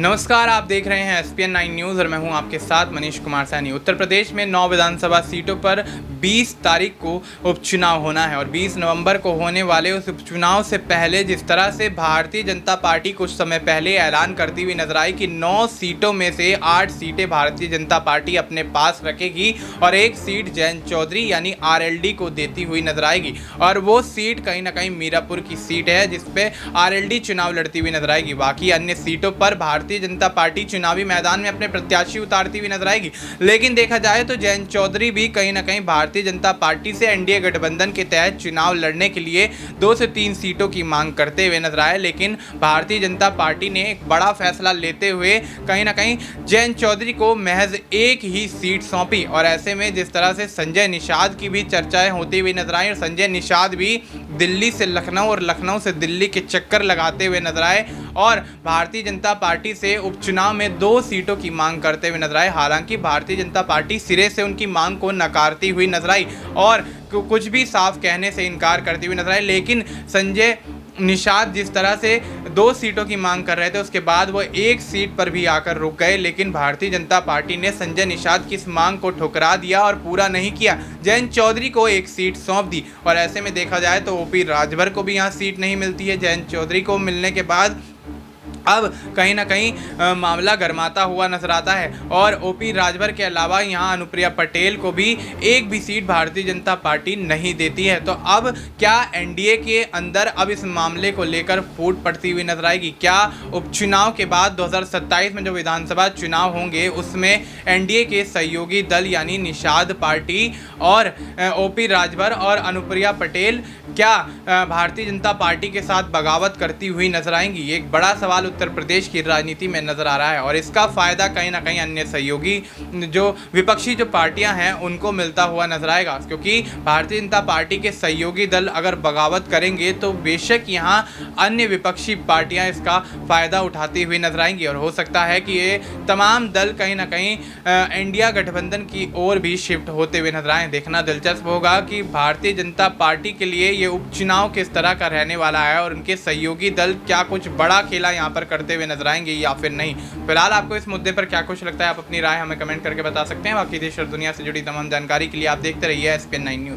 नमस्कार, आप देख रहे हैं SPN 9 न्यूज़ और मैं हूं आपके साथ मनीष कुमार सैनी। उत्तर प्रदेश में 9 विधानसभा सीटों पर 20 तारीख को उपचुनाव होना है और 20 नवंबर को होने वाले उस उपचुनाव से पहले जिस तरह से भारतीय जनता पार्टी कुछ समय पहले ऐलान करती हुई नजर आई कि 9 सीटों में से 8 सीटें भारतीय जनता पार्टी अपने पास रखेगी और एक सीट जयंत चौधरी यानी RLD को देती हुई नजर आएगी। और वो सीट कहीं ना कहीं मीरापुर की सीट है जिसपे RLD चुनाव लड़ती हुई नजर आएगी। बाकी अन्य सीटों पर भारतीय जनता पार्टी चुनावी मैदान में अपने प्रत्याशी उतारती हुई नजर आएगी। लेकिन देखा जाए तो जयंत चौधरी भी कहीं ना कहीं भारतीय जनता पार्टी से NDA गठबंधन के तहत चुनाव लड़ने के लिए 2 से 3 सीटों की मांग करते हुए नजर आए। लेकिन भारतीय जनता पार्टी ने एक बड़ा फैसला लेते हुए कहीं ना कहीं जयंत चौधरी को महज एक ही सीट सौंपी। और ऐसे में जिस तरह से संजय निषाद की भी चर्चाएं होती हुई नजर आई और संजय निषाद भी दिल्ली से लखनऊ और लखनऊ से दिल्ली के चक्कर लगाते हुए नजर आए और भारतीय जनता पार्टी से उपचुनाव में 2 सीटों की मांग करते हुए नजर आए। हालांकि भारतीय जनता पार्टी सिरे से उनकी मांग को नकारती हुई नजर आई और कुछ भी साफ कहने से इनकार करती हुई नजर आई। लेकिन संजय निषाद जिस तरह से 2 सीटों की मांग कर रहे थे उसके बाद वो एक सीट पर भी आकर रुक गए। लेकिन भारतीय जनता पार्टी ने संजय निषाद की इस मांग को ठुकरा दिया और पूरा नहीं किया, जयंत चौधरी को एक सीट सौंप दी। और ऐसे में देखा जाए तो OP राजभर को भी यहाँ सीट नहीं मिलती है। जयंत चौधरी को मिलने के बाद अब कहीं ना कहीं मामला गरमाता हुआ नजर आता है और OP राजभर के अलावा यहाँ अनुप्रिया पटेल को भी एक भी सीट भारतीय जनता पार्टी नहीं देती है। तो अब क्या NDA के अंदर अब इस मामले को लेकर फूट पड़ती हुई नजर आएगी? क्या उपचुनाव के बाद 2027 में जो विधानसभा चुनाव होंगे उसमें NDA के सहयोगी दल यानी निषाद पार्टी और OP राजभर और अनुप्रिया पटेल क्या भारतीय जनता पार्टी के साथ बगावत करती हुई नजर आएंगी? ये एक बड़ा सवाल उत्तर प्रदेश की राजनीति में नजर आ रहा है और इसका फायदा कहीं ना कहीं अन्य सहयोगी जो विपक्षी जो पार्टियां हैं उनको मिलता हुआ नजर आएगा। क्योंकि भारतीय जनता पार्टी के सहयोगी दल अगर बगावत करेंगे तो बेशक यहां अन्य विपक्षी पार्टियां इसका फायदा उठाती हुई नजर आएंगी और हो सकता है कि ये तमाम दल कहीं ना कहीं इंडिया गठबंधन की ओर भी शिफ्ट होते हुए नजर आए। देखना दिलचस्प होगा कि भारतीय जनता पार्टी के लिए ये उपचुनाव किस तरह का रहने वाला है और उनके सहयोगी दल क्या कुछ बड़ा खेला यहाँ पर करते हुए नजर आएंगे या फिर नहीं। फिलहाल आपको इस मुद्दे पर क्या कुछ लगता है, आप अपनी राय हमें कमेंट करके बता सकते हैं। बाकी देश और दुनिया से जुड़ी तमाम जानकारी के लिए आप देखते रहिए SPN 9 न्यूज़।